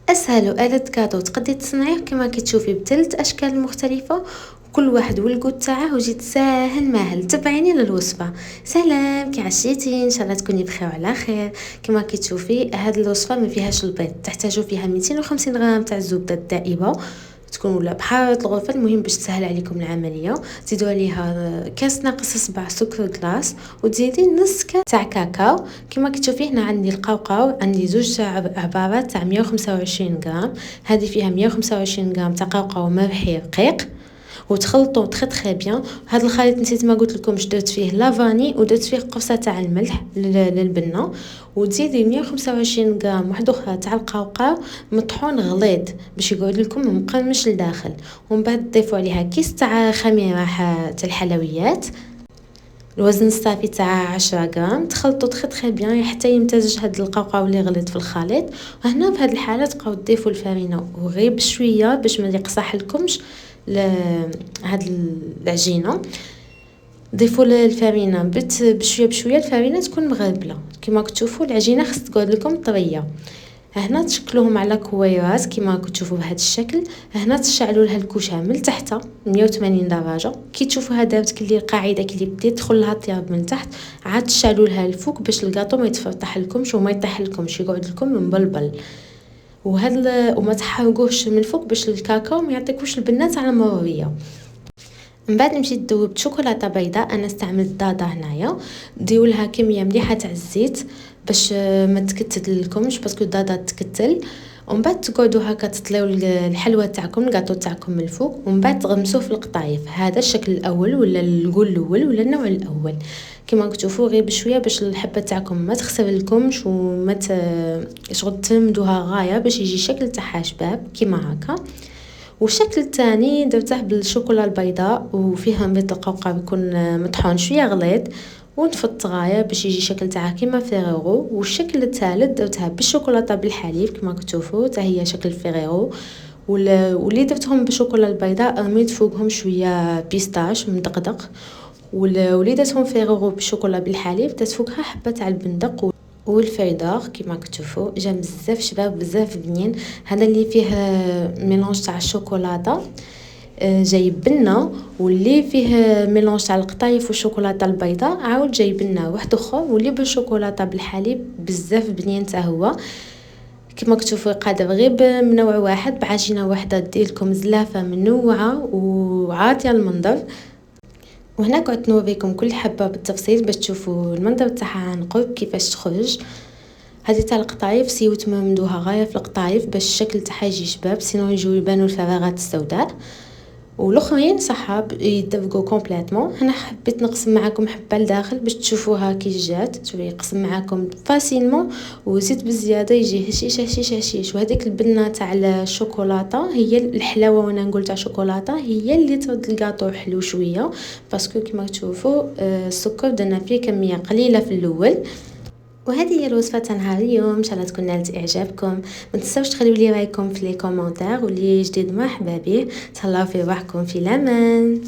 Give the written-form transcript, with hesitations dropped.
اسهل آلة كادو تقدري تصنعيه كما كتشوفي بثلاث اشكال مختلفه، وكل واحد والكود تاعه وجيت ساهل ماهل. تبعيني للوصفه. سلام، كي عشيتي؟ ان شاء الله تكوني بخير وعلى خير. كما كتشوفي هاد الوصفه ما فيهاش البيض، تحتاجوا فيها 250 غرام تاع الزبده الدائبه تكون ولا بحارة الغرفة، المهم باش تسهل عليكم العمليه. تزيدوا عليها كاس ناقص 7 سكر كلاص، وتزيدي نص كاس تاع كاكاو. كما كتشوفي هنا عندي القوقاو، عندي زوج عبارات تاع 125 غرام. هذه فيها 125 غرام تاع قوقاو مرحي رقيق، وتخلطوا تري بيان. هذا الخليط نسيت ما قلت لكم درت فيه لافاني ودرت فيه قرصه تاع الملح للبنه، وتزيدي 125 غرام واحده اخرى تاع القوقاو مطحون غليظ باش يقعد لكم مقرمش لداخل. ومن بعد تضيفوا عليها كيس تاع خميره تاع الحلويات، الوزن الصافي تاع 10 غرام. تخلطوا تري بيان حتى يمتزج هذا القوقاو اللي غليظ في الخليط. وهنا في هذه الحاله تبقاو تضيفوا الفرينه وغير بشويه باش ما يقصح لكمش هاد العجينه. ضيفوا الفرينه بشويه بشويه، الفرينه تكون مغربله. كما كتشوفوا العجينه خص تقعد لكم طريه. هنا تشكلوهم على كويرات كما كتشوفوا بهذا الشكل. هنا تشعلوا لها الكوشه من تحت 180 درجه. كي تشوفوها دارت كلي القاعده كلي بديت تدخل لها الطياب من تحت، عاد تشعلوا لها الفوق باش الكاطو ما يتفتح لكمش وما يطيح لكمش، يقعد لكم مبلبل. وما تحرقوش من الفوق باش الكاكاو ما يعطيكوش البنات على مروريه. من بعد مشيت ذوبت شوكولاته بيضاء، انا استعملت ضاضه هنايا. ديروا لها كميه مليحه تاع الزيت باش ما تكتل لكمش باسكو الضاضه تكتل. ومن بعد تقعدوا هكا تطليو الحلوى تاعكم الكاطو تاعكم من الفوق، ومن بعد تغمسوه في القطايف. هذا الشكل الاول ولا القول الاول ولا النوع الاول. كما تشوفوا غير بشويه باش الحبه تاعكم ما تخسر لكمش وما شغل تمدوها غايه باش يجي شكل تاعها شباب كيما هكا. والشكل الثاني درته بالشوكولا البيضاء وفيها بيض القوقاو يكون مطحون شويه غليظ، ونفط غايه باش يجي شكل تاعها كيما فيريرو. والشكل الثالث درتها بالشوكولاته بالحليب كما كتشوفوا حتى هي شكل فيريرو. واللي درتهم بالشوكولا البيضاء رميت فوقهم شويه بيستاش مدقدق. واللي درتهم فيريرو بالشوكولا بالحليب درت فوقها حبه تاع البندق والفيدار كما كتشوفوا. جا بزاف شباب بزاف بنين. هذا اللي فيه ميلونج تاع الشوكولاته جاي بنه، واللي فيه ميلونج تاع القطايف والشوكولاته البيضاء عاود جاي بنه واحد اخر، واللي بالشوكولاته بالحليب بزاف بنين حتى هو. كما كتشوفوا قادر غير من نوع واحد بعجينه واحده دير لكم زلافه منوعه وعاطيه المنظر. وهنا قعدت نوريكم كل حبه بالتفصيل باش تشوفوا المنظر تاعها عن قرب كيفاش تخرج. هذه تاع القطايف سيوت ممدوها غايه في القطايف باش الشكل تاعها يجي شباب، سينو يجوا يبانوا الفراغات السوداء. والاخرين صحاب يدبقوا كومبليتمون. هنا حبيت نقسم معكم حبه لداخل باش تشوفوها كي جات، شوفي يقسم معكم فاسيلمون وزيت بزياده يجي هشيش هشيش هشيش. وهذيك البنه تاع الشوكولاته هي الحلاوه، وانا نقول تاع شوكولاته هي اللي ترد الكاطو حلو شويه باسكو كما تشوفوا السكر درنا فيه كميه قليله في الاول. وهذه هي الوصفه تاع نهار اليوم، ان شاء الله تكون نالت اعجابكم. ما تنساوش تخليو لي رايكم في لي كومونتير، واللي جديد مرحبا به. تهلاو في روحكم في الامان.